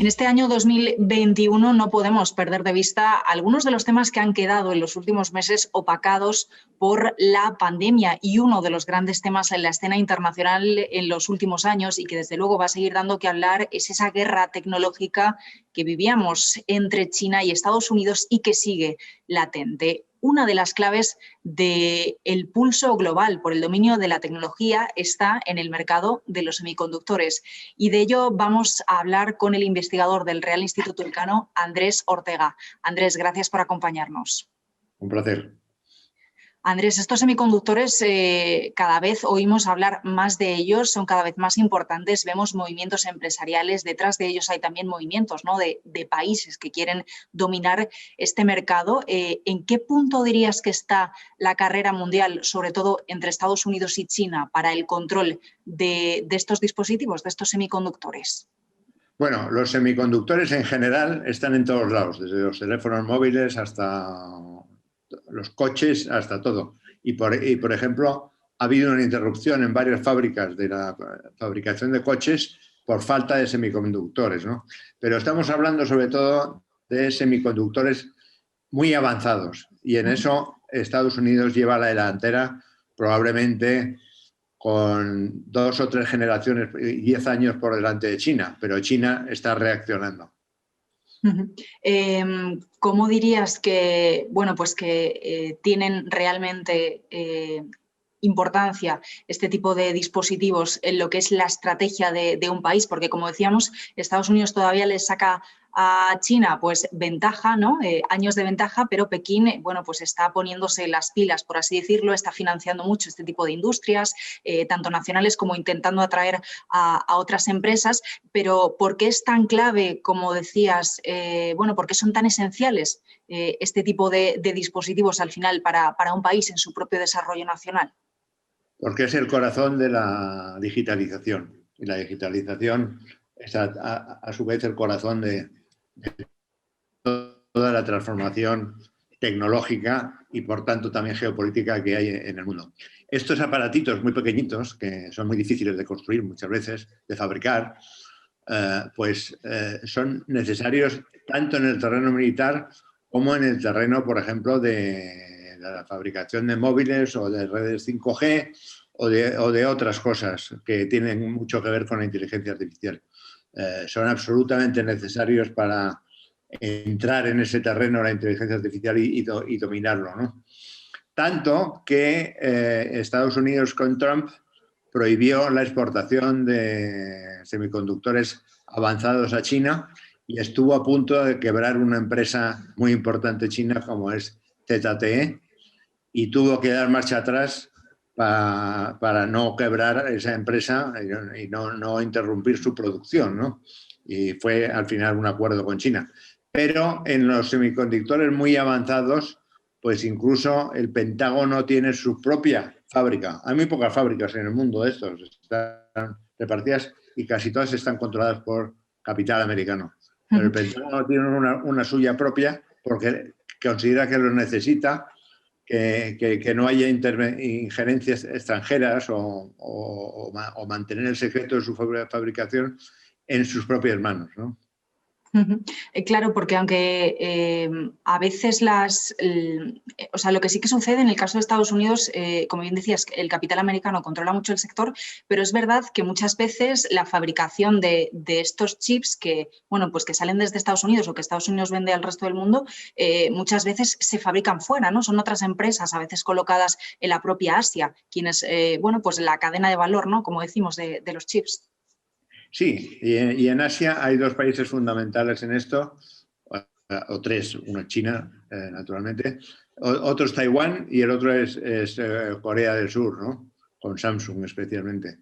En este año 2021 no podemos perder de vista algunos de los temas que han quedado en los últimos meses opacados por la pandemia, y uno de los grandes temas en la escena internacional en los últimos años y que desde luego va a seguir dando que hablar es esa guerra tecnológica que vivíamos entre China y Estados Unidos y que sigue latente. Una de las claves del pulso global por el dominio de la tecnología está en el mercado de los semiconductores, y de ello vamos a hablar con el investigador del Real Instituto Elcano, Andrés Ortega. Andrés, gracias por acompañarnos. Un placer. Andrés, estos semiconductores cada vez oímos hablar más de ellos, son cada vez más importantes, vemos movimientos empresariales, detrás de ellos hay también movimientos, ¿no?, de países que quieren dominar este mercado. ¿En qué punto dirías que está la carrera mundial, sobre todo entre Estados Unidos y China, para el control de estos dispositivos, de estos semiconductores? Bueno, los semiconductores en general están en todos lados, desde los teléfonos móviles hasta los coches, hasta todo. Y por ejemplo, ha habido una interrupción en varias fábricas de la fabricación de coches por falta de semiconductores, ¿no? Pero estamos hablando sobre todo de semiconductores muy avanzados, y en eso Estados Unidos lleva la delantera, probablemente con 2 o 3 generaciones, 10 años por delante de China, pero China está reaccionando. ¿Cómo dirías que, bueno, pues que tienen realmente importancia este tipo de dispositivos en lo que es la estrategia de un país? Porque, como decíamos, Estados Unidos todavía le saca a China pues ventaja, ¿no? Años de ventaja, pero Pekín, bueno, pues está poniéndose las pilas, por así decirlo, está financiando mucho este tipo de industrias, tanto nacionales como intentando atraer a otras empresas. Pero ¿por qué es tan clave, como decías, bueno, por qué son tan esenciales este tipo de dispositivos al final para un país en su propio desarrollo nacional? Porque es el corazón de la digitalización, y la digitalización es a su vez el corazón de toda la transformación tecnológica y por tanto también geopolítica que hay en el mundo. Estos aparatitos muy pequeñitos, que son muy difíciles de construir muchas veces, de fabricar, son necesarios tanto en el terreno militar como en el terreno, por ejemplo, de la fabricación de móviles o de redes 5G o de otras cosas que tienen mucho que ver con la inteligencia artificial. Son absolutamente necesarios para entrar en ese terreno, la inteligencia artificial, y dominarlo, ¿no? Tanto que Estados Unidos con Trump prohibió la exportación de semiconductores avanzados a China, y estuvo a punto de quebrar una empresa muy importante china como es ZTE, y tuvo que dar marcha atrás para no quebrar esa empresa y no interrumpir su producción, ¿no? Y fue al final un acuerdo con China. Pero en los semiconductores muy avanzados, pues incluso el Pentágono tiene su propia fábrica. Hay muy pocas fábricas en el mundo de estos, están repartidas y casi todas están controladas por capital americano. Pero el Pentágono tiene una suya propia porque considera que lo necesita, que no haya injerencias extranjeras o mantener el secreto de su fabricación en sus propias manos, ¿no? Claro, porque aunque a veces o sea, lo que sí que sucede en el caso de Estados Unidos, como bien decías, el capital americano controla mucho el sector, pero es verdad que muchas veces la fabricación de estos chips que, bueno, pues que salen desde Estados Unidos o que Estados Unidos vende al resto del mundo, muchas veces se fabrican fuera, ¿no? Son otras empresas, a veces colocadas en la propia Asia, quienes, bueno, pues la cadena de valor, ¿no?, como decimos, de los chips. Sí, y en Asia hay 2 países fundamentales en esto, o 3, uno es China, naturalmente, otro es Taiwán y el otro es Corea del Sur, ¿no?, con Samsung especialmente.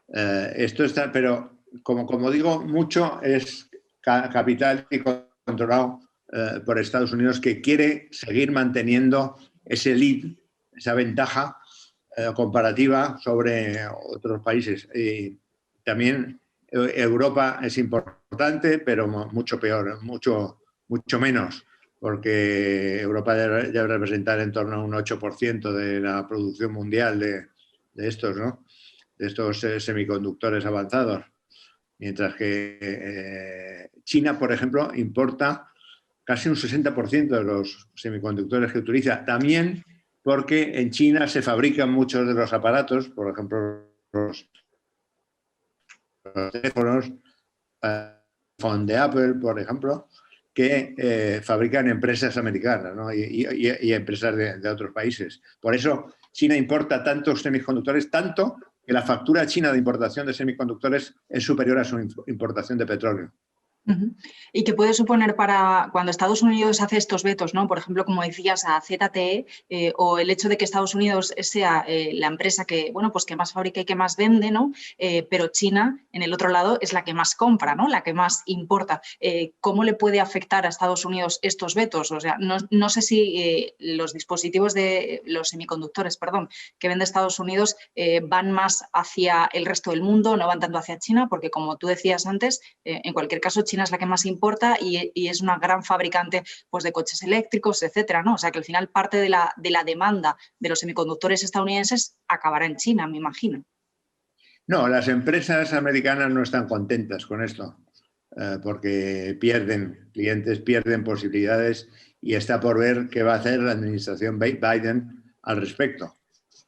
Esto está, pero como digo, mucho es capital y controlado por Estados Unidos, que quiere seguir manteniendo ese lead, esa ventaja comparativa sobre otros países. Y también Europa es importante, pero mucho peor, mucho menos, porque Europa debe representar en torno a un 8% de la producción mundial de estos, ¿no?, de estos semiconductores avanzados. mientras que China, por ejemplo, importa casi un 60% de los semiconductores que utiliza. También porque en China se fabrican muchos de los aparatos, por ejemplo, los teléfonos, iPhone de Apple, por ejemplo, que fabrican empresas americanas, ¿no? y empresas de otros países. Por eso China importa tantos semiconductores, tanto que la factura china de importación de semiconductores es superior a su importación de petróleo. Y que puede suponer para cuando Estados Unidos hace estos vetos, ¿no? Por ejemplo, como decías, a ZTE, o el hecho de que Estados Unidos sea la empresa que, bueno, pues que más fabrica y que más vende, ¿no? Pero China, en el otro lado, es la que más compra, ¿no? La que más importa. ¿Cómo le puede afectar a Estados Unidos estos vetos? O sea, no sé si los dispositivos de los semiconductores, perdón, que vende Estados Unidos van más hacia el resto del mundo, no van tanto hacia China, porque como tú decías antes, en cualquier caso, China es la que más importa y es una gran fabricante, pues, de coches eléctricos, etcétera, ¿no? O sea que al final parte de la demanda de los semiconductores estadounidenses acabará en China, me imagino. No, las empresas americanas no están contentas con esto, porque pierden clientes, pierden posibilidades y está por ver qué va a hacer la administración Biden al respecto.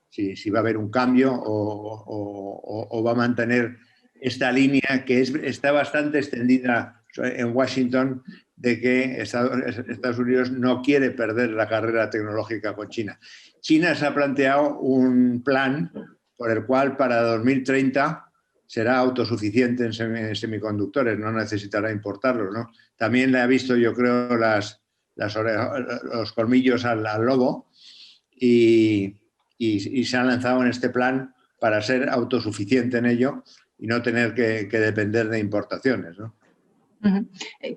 Si va a haber un cambio o va a mantener esta línea que está bastante extendida en Washington, de que Estados Unidos no quiere perder la carrera tecnológica con China. China se ha planteado un plan por el cual para 2030 será autosuficiente en semiconductores, no necesitará importarlos, ¿no? También le ha visto, yo creo, los colmillos al lobo y se ha lanzado en este plan para ser autosuficiente en ello y no tener que depender de importaciones, ¿no?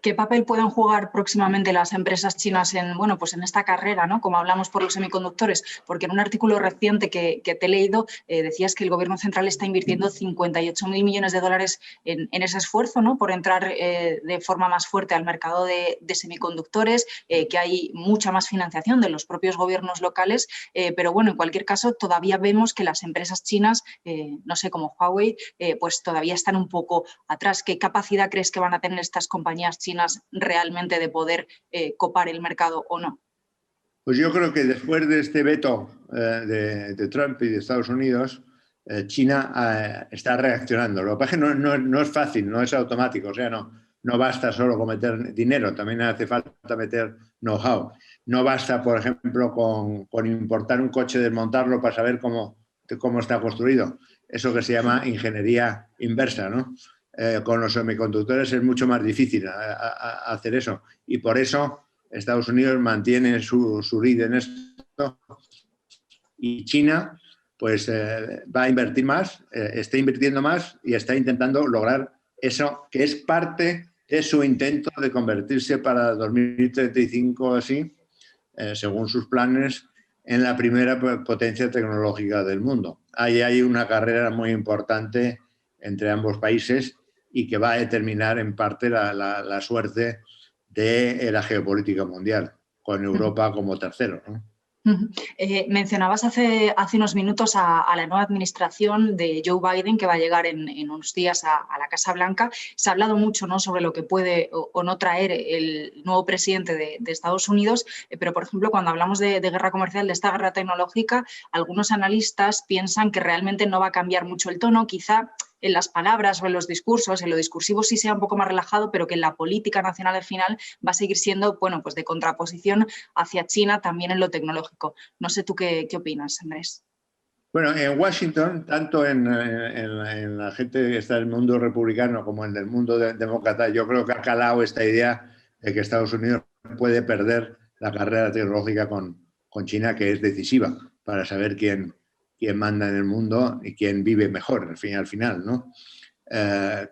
¿Qué papel pueden jugar próximamente las empresas chinas en, bueno, pues en esta carrera, ¿no? Como hablamos por los semiconductores? Porque en un artículo reciente que te he leído decías que el Gobierno central está invirtiendo 58.000 millones de dólares en ese esfuerzo, ¿no? Por entrar de forma más fuerte al mercado de semiconductores, que hay mucha más financiación de los propios gobiernos locales, pero bueno, en cualquier caso todavía vemos que las empresas chinas, no sé, como Huawei, pues todavía están un poco atrás. ¿Qué capacidad crees que van a tener estas compañías chinas realmente de poder copar el mercado o no? Pues yo creo que después de este veto de Trump y de Estados Unidos, China está reaccionando. Lo que pasa es que no es fácil, no es automático, o sea, no basta solo con meter dinero, también hace falta meter know-how. No basta, por ejemplo, con importar un coche, desmontarlo para saber cómo está construido. Eso que se llama ingeniería inversa, ¿no? Con los semiconductores es mucho más difícil hacer eso. Y por eso Estados Unidos mantiene su lead en esto y China pues va a invertir más, está invirtiendo más y está intentando lograr eso que es parte de su intento de convertirse para 2035 así, según sus planes, en la primera potencia tecnológica del mundo. Ahí hay una carrera muy importante entre ambos países y que va a determinar en parte la suerte de la geopolítica mundial, con Europa como tercero, ¿no? Mencionabas hace unos minutos a la nueva administración de Joe Biden que va a llegar en unos días a la Casa Blanca. Se ha hablado mucho, ¿no?, sobre lo que puede o no traer el nuevo presidente de Estados Unidos, pero por ejemplo cuando hablamos de guerra comercial, de esta guerra tecnológica, algunos analistas piensan que realmente no va a cambiar mucho el tono, quizá en las palabras o en los discursos, en lo discursivo sí sea un poco más relajado, pero que en la política nacional al final va a seguir siendo, bueno, pues de contraposición hacia China también en lo tecnológico. No sé tú qué opinas, Andrés. Bueno, en Washington, tanto en la gente que está en el mundo republicano como en el mundo demócrata, yo creo que ha calado esta idea de que Estados Unidos puede perder la carrera tecnológica con China, que es decisiva para saber quién manda en el mundo y quién vive mejor, al final, ¿no?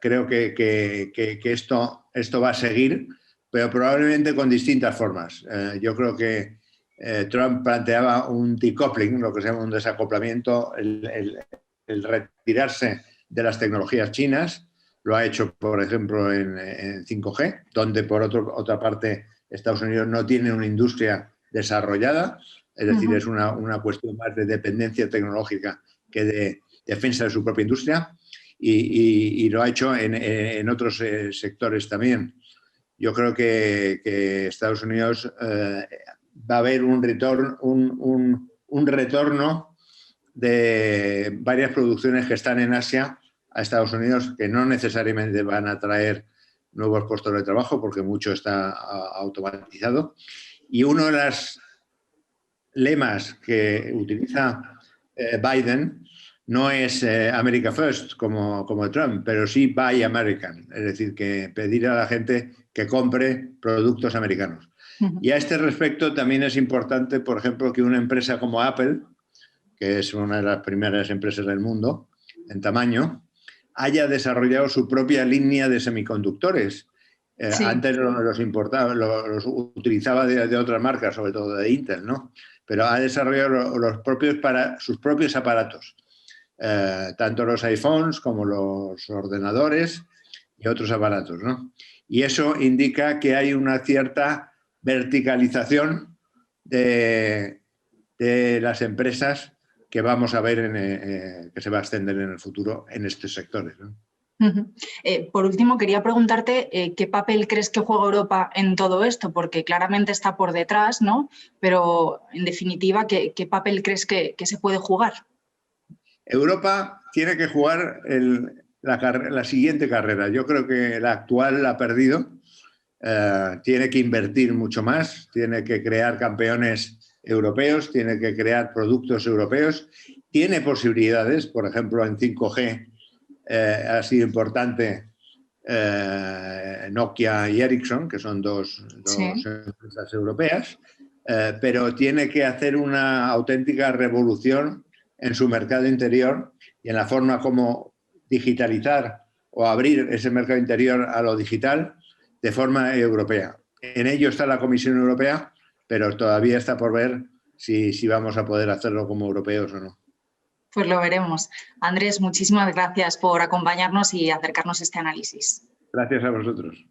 Creo que esto va a seguir, pero probablemente con distintas formas. Yo creo que Trump planteaba un decoupling, lo que se llama un desacoplamiento, el retirarse de las tecnologías chinas. Lo ha hecho, por ejemplo, en 5G, donde por otra parte Estados Unidos no tiene una industria desarrollada, es decir, es una cuestión más de dependencia tecnológica que de defensa de su propia industria. y lo ha hecho en otros sectores también. Yo creo que Estados Unidos va a haber un retorno de varias producciones que están en Asia a Estados Unidos, que no necesariamente van a traer nuevos puestos de trabajo porque mucho está automatizado. Y uno de los lemas que utiliza Biden no es America First como Trump, pero sí Buy American, es decir, que pedir a la gente que compre productos americanos. Y a este respecto también es importante, por ejemplo, que una empresa como Apple, que es una de las primeras empresas del mundo en tamaño, haya desarrollado su propia línea de semiconductores. Sí. Antes los importaba, los utilizaba de otras marcas, sobre todo de Intel, ¿no? Pero ha desarrollado sus propios aparatos, tanto los iPhones como los ordenadores y otros aparatos, ¿no? Y eso indica que hay una cierta verticalización de las empresas que vamos a ver que se va a extender en el futuro en estos sectores, ¿no? Por último, quería preguntarte qué papel crees que juega Europa en todo esto, porque claramente está por detrás, ¿no? Pero, en definitiva, ¿qué papel crees que se puede jugar? Europa tiene que jugar la siguiente carrera. Yo creo que la actual la ha perdido. Tiene que invertir mucho más, tiene que crear campeones europeos, tiene que crear productos europeos, tiene posibilidades, por ejemplo, en 5G ha sido importante Nokia y Ericsson, que son dos empresas europeas, pero tiene que hacer una auténtica revolución en su mercado interior y en la forma como digitalizar o abrir ese mercado interior a lo digital de forma europea. En ello está la Comisión Europea, pero todavía está por ver si vamos a poder hacerlo como europeos o no. Pues lo veremos. Andrés, muchísimas gracias por acompañarnos y acercarnos a este análisis. Gracias a vosotros.